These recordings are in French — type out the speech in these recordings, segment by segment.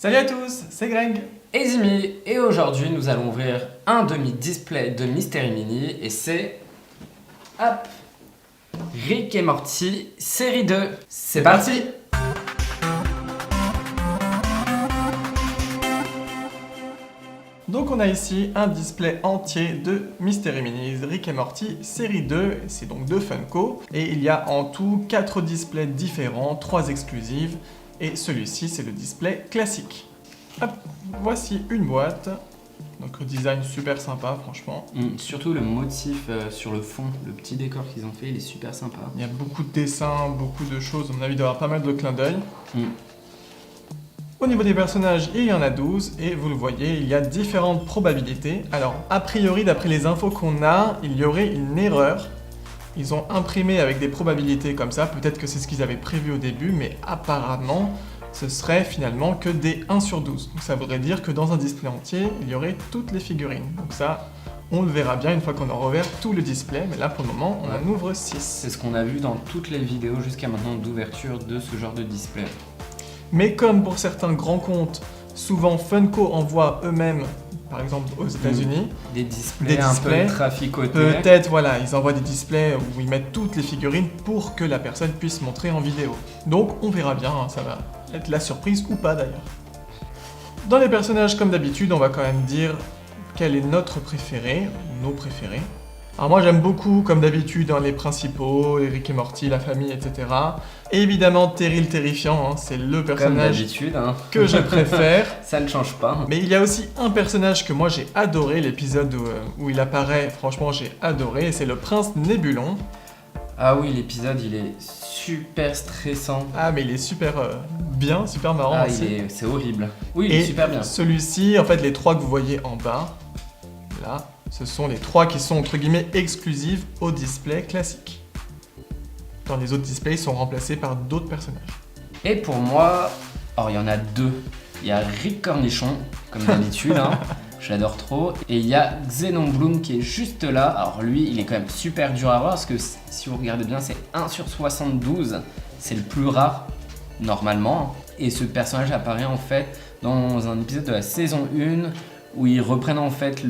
Salut à tous, c'est Greg et Zimi, et aujourd'hui nous allons ouvrir un demi-display de Mystery Mini et c'est... Hop, Rick et Morty série 2. C'est parti. Donc on a ici un display entier de Mystery Mini Rick et Morty série 2, c'est donc de Funko, et il y a en tout 4 displays différents, 3 exclusives, et celui-ci c'est le display classique. Hop, voici une boîte, donc le design super sympa franchement. Surtout le motif sur le fond, le petit décor qu'ils ont fait, il est super sympa. Il y a beaucoup de dessins, beaucoup de choses, à mon avis il doit y avoir pas mal de clins d'œil. Au niveau des personnages, il y en a 12, et vous le voyez, il y a différentes probabilités. Alors, a priori, d'après les infos qu'on a, il y aurait une erreur. Ils ont imprimé avec des probabilités comme ça, peut-être que c'est ce qu'ils avaient prévu au début, mais apparemment, ce serait finalement que des 1 sur 12. Donc ça voudrait dire que dans un display entier, il y aurait toutes les figurines. Donc ça, on le verra bien une fois qu'on aura ouvert tout le display, mais là pour le moment, on en ouvre 6. C'est ce qu'on a vu dans toutes les vidéos jusqu'à maintenant d'ouverture de ce genre de display. Mais comme pour certains grands comptes, souvent Funko envoie eux-mêmes, par exemple aux États-Unis, des displays un peu traficotés. Peut-être, voilà, ils envoient des displays où ils mettent toutes les figurines pour que la personne puisse montrer en vidéo. Donc on verra bien, hein, ça va être la surprise ou pas d'ailleurs. Dans les personnages, comme d'habitude, on va quand même dire quel est notre préféré, nos préférés. Alors moi j'aime beaucoup, comme d'habitude, les principaux, Rick et Morty, la famille, etc. Et évidemment Terry le terrifiant, hein, c'est le personnage que je préfère. Ça ne change pas. Mais il y a aussi un personnage que moi j'ai adoré, l'épisode où il apparaît, franchement j'ai adoré, et c'est le prince Nébulon. Ah oui, l'épisode il est super stressant. Ah mais il est super bien, super marrant aussi. C'est horrible. Oui, il est super bien. Celui-ci, en fait les 3 que vous voyez en bas, là, ce sont les 3 qui sont entre guillemets exclusives au display classique. Dans les autres displays, ils sont remplacés par d'autres personnages. Et pour moi, alors il y en a 2. Il y a Rick Cornichon, comme d'habitude, hein. J'adore trop. Et il y a Xenon Bloom qui est juste là. Alors lui, il est quand même super dur à voir parce que si vous regardez bien, c'est 1 sur 72. C'est le plus rare, normalement. Et ce personnage apparaît en fait dans un épisode de la saison 1 où ils reprennent en fait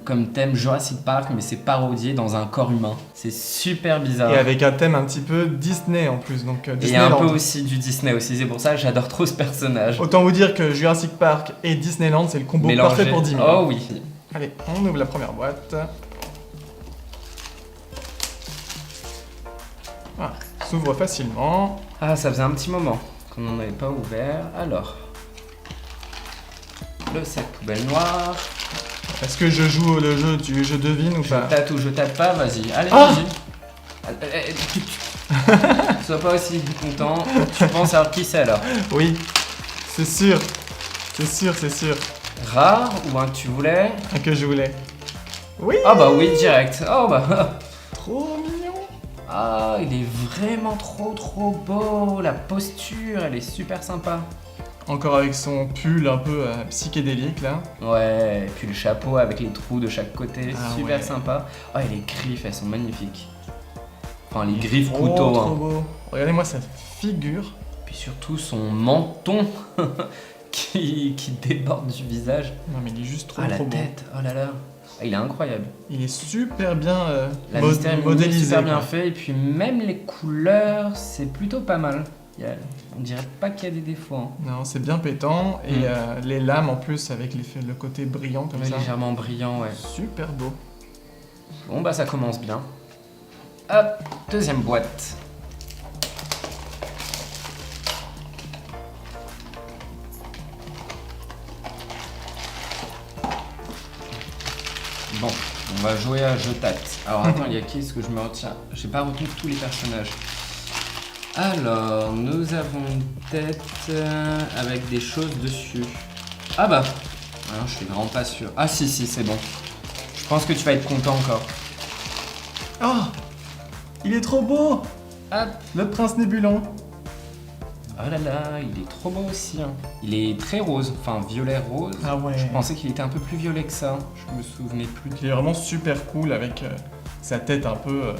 comme thème Jurassic Park, mais c'est parodié dans un corps humain. C'est super bizarre. Et avec un thème un petit peu Disney en plus, donc Disneyland. Et il y a un peu aussi du Disney aussi, c'est pour ça que j'adore trop ce personnage. Autant vous dire que Jurassic Park et Disneyland, c'est le combo parfait pour 10 000. Oh oui. Allez, on ouvre la première boîte. Ah, s'ouvre facilement. Ah, ça faisait un petit moment qu'on n'en avait pas ouvert. Alors... le sac poubelle noir. Est-ce que je joue le jeu, je devine ou pas? Je tâte ou je tâte pas, vas-y. Allez, vas-y. Sois pas aussi content. Tu penses savoir qui c'est alors? Oui, c'est sûr. C'est sûr, c'est sûr. Rare ou un que tu voulais? Un que je voulais. Oui. Ah bah oui, direct. Oh bah. Trop mignon. Ah, il est vraiment trop beau. La posture, elle est super sympa. Encore avec son pull un peu psychédélique là. Ouais, et puis le chapeau avec les trous de chaque côté, super ouais. Sympa. Oh, et les griffes, elles sont magnifiques. Enfin, les griffes couteaux. Trop beau. Regardez-moi sa figure. Puis surtout son menton qui déborde du visage. Non mais il est juste trop la beau. tête, oh là là. Ah, il est incroyable. Il est super bien modélisé, super bien fait. Et puis même les couleurs, c'est plutôt pas mal. On dirait pas qu'il y a des défauts. Hein. Non, c'est bien pétant. Et les lames en plus avec le côté brillant comme ça. Légèrement brillant, ouais. Super beau. Bon bah ça commence bien. Hop, deuxième boîte. Bon, on va jouer à je tâte. Alors attends, il y a qui est-ce que je me retiens? J'ai pas retenu tous les personnages. Alors, nous avons une tête avec des choses dessus. Ah bah, alors, je suis vraiment pas sûr. Ah si, c'est bon. Je pense que tu vas être content encore. Oh, il est trop beau. Hop, le prince Nébulon. Oh là là, il est trop beau aussi. Hein. Il est très rose, enfin violet rose. Ah ouais. Je pensais qu'il était un peu plus violet que ça. Je me souvenais plus. Il est vraiment super cool avec sa tête un peu...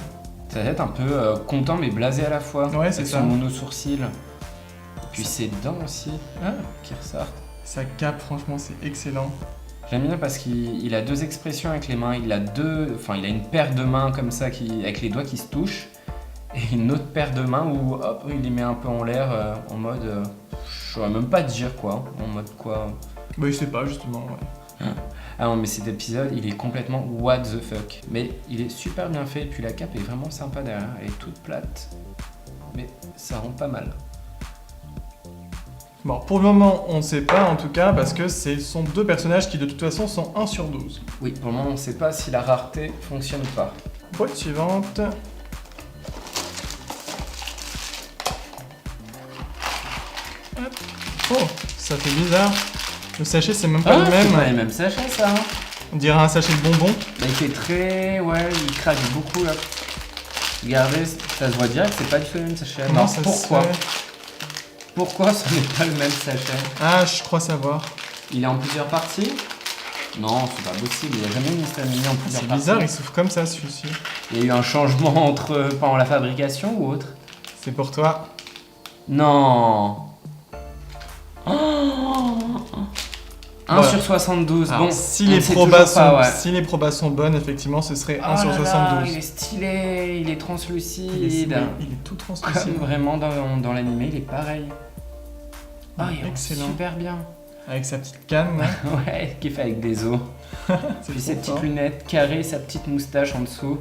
Ça va être un peu content mais blasé à la fois. Ouais, c'est ça. Son mono-sourcil. Puis ses dents aussi Ah, qui ressortent. sa cape, franchement, c'est excellent. J'aime bien parce qu'il a deux expressions avec les mains. Il a une paire de mains comme ça avec les doigts qui se touchent. Et une autre paire de mains où hop, il les met un peu en l'air en mode. Je saurais même pas dire quoi. En mode quoi. Bah, il sait pas, justement, ouais. Ah non, mais cet épisode, il est complètement what the fuck. Mais il est super bien fait. Et puis la cape est vraiment sympa derrière. Elle est toute plate. Mais ça rend pas mal. Bon, pour le moment, on ne sait pas, en tout cas, parce que ce sont deux personnages qui, de toute façon, sont 1 sur 12. Oui, pour le moment, on ne sait pas si la rareté fonctionne ou pas. Boîte suivante. Hop. Oh, ça fait bizarre. Le sachet, c'est même pas le même. C'est pas les mêmes sachets, ça. Hein. On dirait un sachet de bonbons. Bah, il fait très. Ouais, il craque beaucoup là. Regardez, ça se voit direct, c'est pas du tout le même sachet. Comment Alors ça pourquoi se fait? Pourquoi ce n'est pas le même sachet? Ah, je crois savoir. Il est en plusieurs parties? Non, c'est pas possible, il n'y a jamais mis Stan Mini en plusieurs C'est parties. bizarre, il s'ouvre comme ça, celui-ci. Il y a eu un changement pendant la fabrication ou autre? C'est pour toi. Non. Oh 1 Voilà. sur 72. Alors, Bon, si on les, sait probas toujours pas, ouais. si les probas sont bonnes, effectivement, ce serait 1 Oh sur là là, 72. il est stylé, il est translucide. Oui, il est tout translucide. Comme vraiment dans l'animé, il est pareil. Ah, il est Excellent. super bien. Avec sa petite canne, là. Ouais, qui est fait avec des os. C'est Puis ses trop petites fort. lunettes carrées, sa petite moustache en dessous.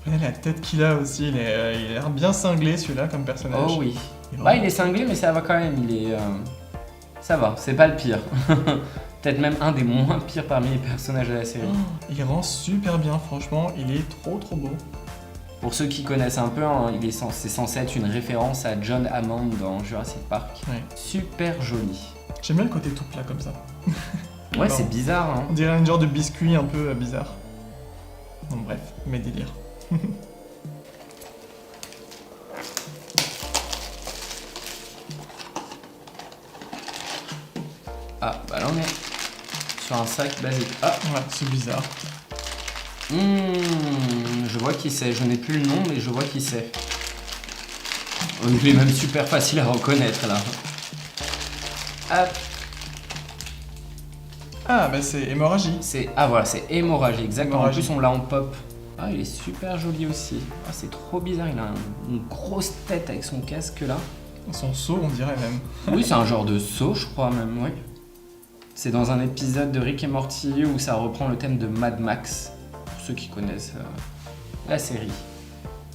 Ouais, la tête qu'il a aussi, il a l'air bien cinglé, celui-là, comme personnage. Oh oui. Il est Bah, vraiment- il est cinglé, mais ça va quand même. Il est. Ça va, c'est pas le pire. Peut-être même un des moins pires parmi les personnages de la série. Oh, il rend super bien, franchement, il est trop beau. Pour ceux qui connaissent un peu, hein, c'est censé être une référence à John Hammond dans Jurassic Park. Ouais. Super joli. J'aime bien le côté tout plat comme ça. Ouais, Bon. c'est bizarre. Hein. On dirait un genre de biscuit un peu bizarre. Bon, bref, mes délires. Ah, bah là on est sur un sac basique. Ah, Ouais, c'est bizarre. je vois qui c'est. Je n'ai plus le nom, mais je vois qui c'est. Oh, il est même super facile à reconnaître là. Ah, Ah, bah c'est hémorragie. voilà, c'est hémorragie, exactement. Hémorragie. En plus, on l'a en pop. Ah, il est super joli aussi. Ah, c'est trop bizarre. Il a une grosse tête avec son casque là. Son seau, on dirait même. Oui, c'est un genre de saut, je crois même, oui. C'est dans un épisode de Rick et Morty où ça reprend le thème de Mad Max, pour ceux qui connaissent la série.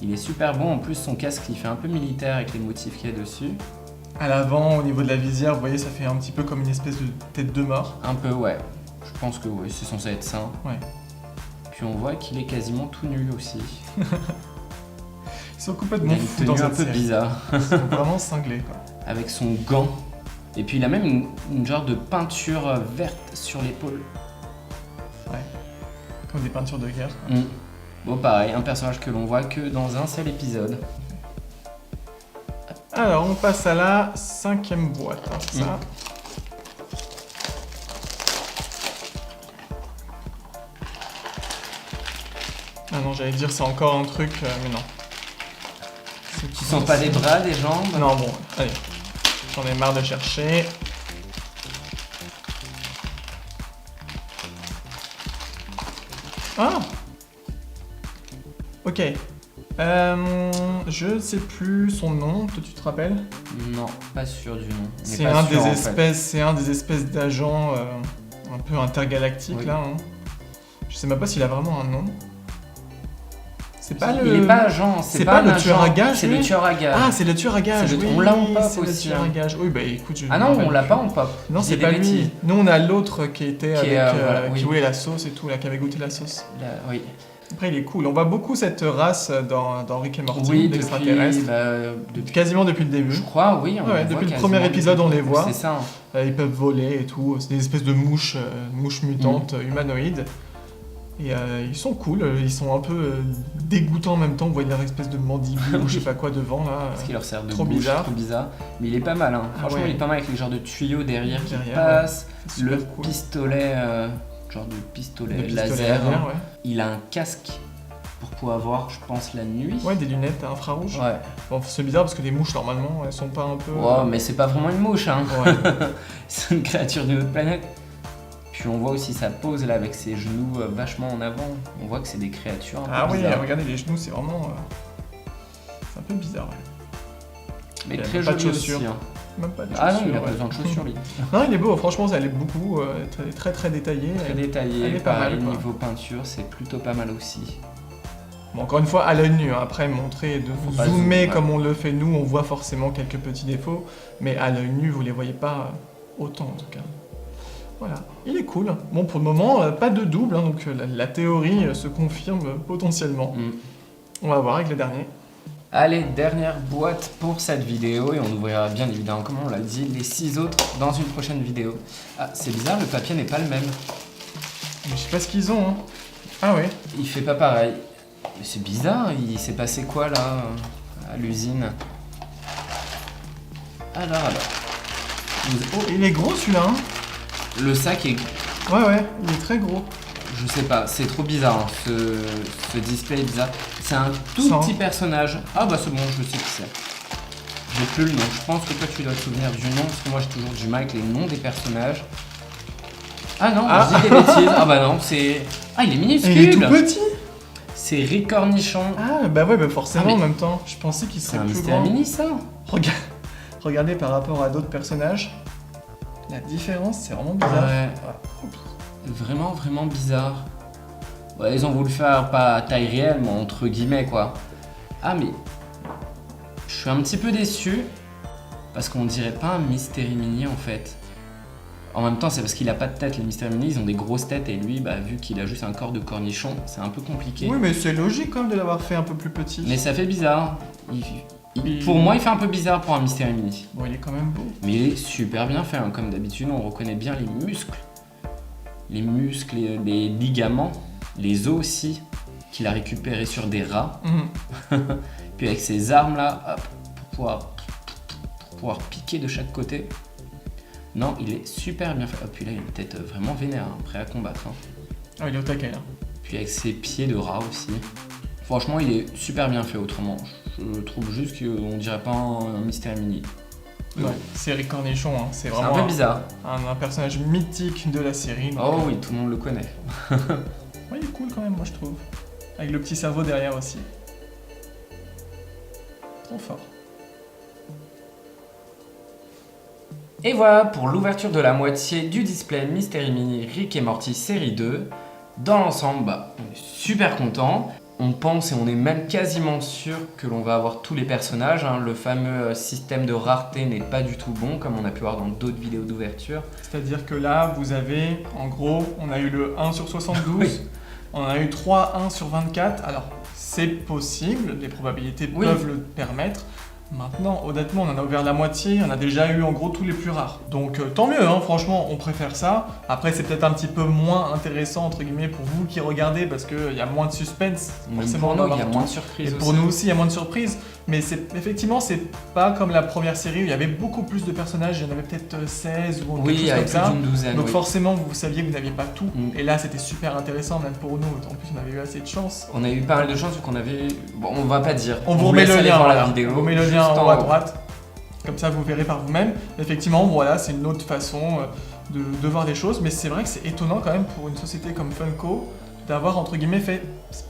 Il est super bon, en plus son casque il fait un peu militaire avec les motifs qu'il y a dessus. À l'avant, au niveau de la visière, vous voyez, ça fait un petit peu comme une espèce de tête de mort. Un peu, ouais. Je pense que oui, c'est censé être ça. Ouais. Puis on voit qu'il est quasiment tout nu aussi. Ils sont Il complètement a une fous dans tenue un cette peu série. bizarre, Ils sont vraiment cinglés, quoi. avec son gant. Et puis il a même une genre de peinture verte sur l'épaule. Comme des peintures de guerre. quoi. Bon, pareil, un personnage que l'on voit que dans un seul épisode. Alors, on passe à la 5e boîte, hein, c'est ça. Ah non, j'allais dire c'est encore un truc, mais non. Tu sens pas les bras, des jambes? Non, bon, allez. J'en ai marre de chercher. Ah! Ok. Je sais plus son nom, toi tu te rappelles? Non, pas sûr du nom. On est C'est pas un, sûr, en fait. c'est un des espèces d'agents un peu intergalactiques Oui. là. Hein. Je sais même pas s'il a vraiment un nom. C'est pas le. Il est pas agent, c'est c'est pas pas, le un tueur à agent, gages, c'est lui le tueur à gages. Ah, c'est le tueur à gages. C'est le- Oui, on l'a en pop c'est aussi, le tueur hein. à gages. Oui, bah écoute, je Ah me non, rappelle on l'a plus. pas en pop. Non, Je c'est dis pas des lui. bêtises. Nous, on a l'autre qui était Qui est, avec, voilà, qui oui. voulait la sauce et tout, là, qui avait goûté la sauce. Oui, Après, il est cool. On voit beaucoup cette race dans Rick et Morty, oui d'extraterrestres. depuis, Quasiment depuis le début. je crois, oui. On Ouais, le voit depuis le quasiment premier épisode, on les depuis le voit. début, C'est ça. Ils peuvent voler et tout. C'est des espèces de mouches, mouches mutantes humanoïdes. Et ils sont cool. Ils sont un peu dégoûtants en même temps. Vous voyez leur espèce de mandibule ou je sais pas quoi devant là. Parce qu'il leur sert de Trop bouche, bizarre. trop bizarre. Mais il est pas mal, hein. Ah Franchement, ouais. il est pas mal avec les genres de tuyaux derrière qui Derrière, passent. C'est Le super cool. pistolet, genre de pistolet Le pistolet laser. laser, ouais. Il a un casque pour pouvoir voir, je pense, la nuit. Ouais, des lunettes à infrarouge. Ouais. Bon, c'est bizarre parce que les mouches, normalement, elles sont pas un peu... Oh, mais c'est pas vraiment une mouche, hein. Ouais. C'est une créature d'une autre planète. Puis on voit aussi sa pose là avec ses genoux vachement en avant. On voit que c'est des créatures un peu Ah oui, bizarres. regardez les genoux, c'est vraiment... c'est un peu bizarre, ouais. Mais Il a très même pas de joli chaussures. aussi. Hein. Même pas de Ah non, chaussures, il a pas ouais. besoin de chaussures lui. Non, il est beau, franchement, ça allait beaucoup, très détaillé. Très Elle détaillé, est pas pareil, mal, quoi. niveau peinture, c'est plutôt pas mal aussi. Bon, encore une fois, à l'œil nu, hein. Après, montrer, de Faut pas zoomer zoomer, ouais. comme on le fait nous, on voit forcément quelques petits défauts, mais à l'œil nu, vous les voyez pas autant en tout cas. Voilà, il est cool. Bon, pour le moment, pas de double, hein, donc la théorie se confirme potentiellement. Mm. On va voir avec le dernier. Allez, dernière boîte pour cette vidéo et on ouvrira bien évidemment, comme on l'a dit, les 6 autres dans une prochaine vidéo. Ah, c'est bizarre, le papier n'est pas le même. Mais je sais pas ce qu'ils ont, hein. Ah ouais. Il fait pas pareil. Mais c'est bizarre, il s'est passé quoi là à l'usine? Alors. Oh, il est gros celui-là, hein. Le sac est. Ouais, il est très gros. Je sais pas, c'est trop bizarre, hein, ce display est bizarre. C'est un tout Ça, hein. petit personnage. Ah bah c'est bon, je sais qui c'est. J'ai plus le nom. Je pense que toi tu dois te souvenir du nom, parce que moi j'ai toujours du mal avec les noms des personnages. Ah non, Ah. je dis des bêtises. Ah bah non, c'est. Ah, il est minuscule. Et il est tout petit. C'est Rick Cornichon. Ah bah ouais, bah forcément Ah, mais- en même temps. Je pensais qu'il C'est serait un plus mystère grand. mini ça. Regardez par rapport à d'autres personnages. La différence, c'est vraiment bizarre. Ouais. Vraiment, vraiment bizarre. Ouais, ils ont voulu faire pas à taille réelle, mais entre guillemets quoi. Ah mais. Je suis un petit peu déçu. Parce qu'on dirait pas un Mystery Mini en fait. En même temps, c'est parce qu'il a pas de tête. Les Mystery Mini, ils ont des grosses têtes et lui, bah, vu qu'il a juste un corps de cornichon, c'est un peu compliqué. Oui, mais c'est logique quand même de l'avoir fait un peu plus petit. Mais ça fait bizarre. Pour moi, il fait un peu bizarre pour un Mystery Mini. Bon, il est quand même beau. Mais il est super bien fait, hein. Comme d'habitude, on reconnaît bien les muscles. Les muscles, les ligaments, les os aussi, qu'il a récupérés sur des rats. Puis avec ses armes là, hop, pour pouvoir piquer de chaque côté. Non, il est super bien fait. Oh, puis là, il a une tête vraiment vénère, hein, prêt à combattre. Hein. Ah, il est au taquet là. Puis avec ses pieds de rat aussi. Franchement, il est super bien fait autrement. Je trouve juste qu'on dirait pas un Mystery Mini. Ouais, c'est Rick Cornichon, hein. C'est C'est vraiment un peu bizarre. un personnage mythique de la série. donc, Oh oui, tout le monde le connaît. Ouais, il est cool quand même, moi je trouve. Avec le petit cerveau derrière aussi. Trop fort. Et voilà pour l'ouverture de la moitié du display Mystery Mini Rick et Morty série 2. Dans l'ensemble, bah, on est super content. On pense et on est même quasiment sûr que l'on va avoir tous les personnages. Hein. Le fameux système de rareté n'est pas du tout bon, comme on a pu voir dans d'autres vidéos d'ouverture. C'est-à-dire que là, vous avez, en gros, on a eu le 1 sur 72, Oui. on a eu 3 1 sur 24. Alors, c'est possible, les probabilités Oui. peuvent le permettre. Maintenant, honnêtement, on en a ouvert la moitié, on a déjà eu en gros tous les plus rares. Donc tant mieux, hein, franchement, on préfère ça. Après, c'est peut-être un petit peu moins intéressant, entre guillemets, pour vous qui regardez, parce qu'il y a moins de suspense. Même Forcément, pour nous, il y a d'avoir moins de tout. surprises Et aussi. pour nous aussi, il y a moins de surprises. Mais effectivement, c'est pas comme la première série où il y avait beaucoup plus de personnages, il y en avait peut-être 16 ou quelque Oui, chose comme avec plus ça. d'une douzaine. Donc oui. forcément, vous saviez que vous n'aviez pas tout. Mm. Et là, c'était super intéressant, même pour nous. En plus, on avait eu assez de chance. On a eu pas mal de chance vu qu'on avait... Bon, on va pas dire. On vous remet laisse le aller lien, voir voilà. la vidéo. On vous met le lien juste en haut en à droite. Comme ça, vous verrez par vous-même. Effectivement, voilà, c'est une autre façon de voir les choses. Mais c'est vrai que c'est étonnant quand même pour une société comme Funko d'avoir, entre guillemets, fait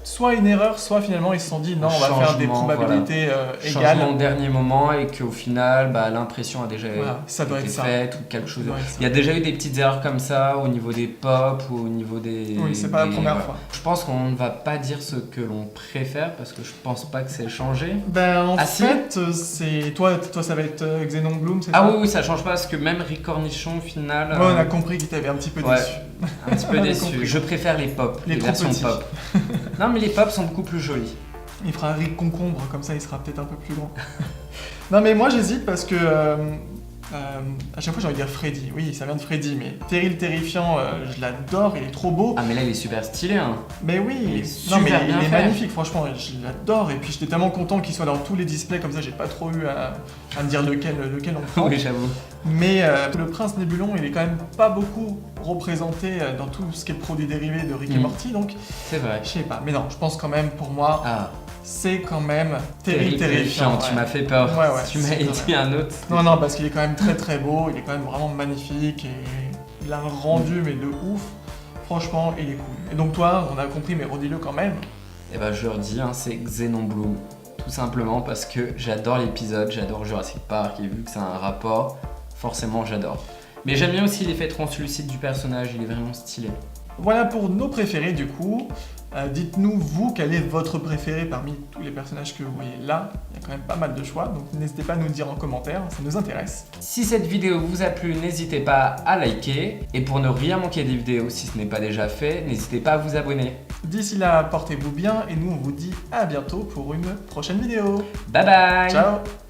soit une erreur, soit finalement ils se sont dit non, on va faire des Changement, probabilités Changement égales. au dernier moment et qu'au final, bah, l'impression a déjà Voilà, ça doit été être ça. faite ou quelque chose. Ça doit être ça. Il y a déjà eu des petites erreurs comme ça au niveau des pop ou au niveau des... Oui, c'est pas la des- première voilà. fois. Je pense qu'on ne va pas dire ce que l'on préfère parce que je pense pas que c'est changé. Ben en Ah, si. fait, c'est toi ça va être Xenon Bloom, c'est Ah ça oui, oui, ça change pas parce que même Rick Cornichon au final... Ouais, on a compris qu'il t'avait un petit peu Ouais. déçu. un petit peu on a déçu. compris. Je préfère les pop, Les les trop versions petits. pop. Non mais les pop sont beaucoup plus jolies. Il fera un Rick concombre, comme ça il sera peut-être un peu plus grand. Non mais moi j'hésite parce que à chaque fois j'ai envie de dire Freddy. Oui, ça vient de Freddy, mais Terry le Terrifiant, je l'adore, il est trop beau. Ah mais là il est super stylé hein. Mais oui, Il est non mais super bien il est fait. magnifique, franchement, je l'adore. Et puis j'étais tellement content qu'il soit dans tous les displays, comme ça j'ai pas trop eu à me dire lequel on prend. Oui j'avoue. Mais le prince Nébulon, il est quand même pas beaucoup représenté dans tout ce qui est produit dérivé de Rick et Morty, donc C'est vrai. je sais pas. Mais non, je pense quand même, pour moi, Ah, c'est quand même terrifiant. Tu ouais. m'as fait peur. Ouais, ouais, Si tu c'est m'avais vrai. dit un autre. Non, non, parce qu'il est quand même très très beau, il est quand même vraiment magnifique et il a un rendu mais de ouf. Franchement, il est cool. Et donc toi, on a compris, mais redis-le quand même. Et bah je leur dis, hein, c'est Xenon Bloom. Tout simplement parce que j'adore l'épisode, j'adore Jurassic Park et vu que c'est un rapport, forcément j'adore. Mais j'aime bien aussi l'effet translucide du personnage, il est vraiment stylé. Voilà pour nos préférés du coup. Dites-nous, vous, quel est votre préféré parmi tous les personnages que vous voyez là. Il y a quand même pas mal de choix, donc n'hésitez pas à nous le dire en commentaire, ça nous intéresse. Si cette vidéo vous a plu, n'hésitez pas à liker. Et pour ne rien manquer des vidéos, si ce n'est pas déjà fait, n'hésitez pas à vous abonner. D'ici là, portez-vous bien et nous on vous dit à bientôt pour une prochaine vidéo. Bye bye. Ciao.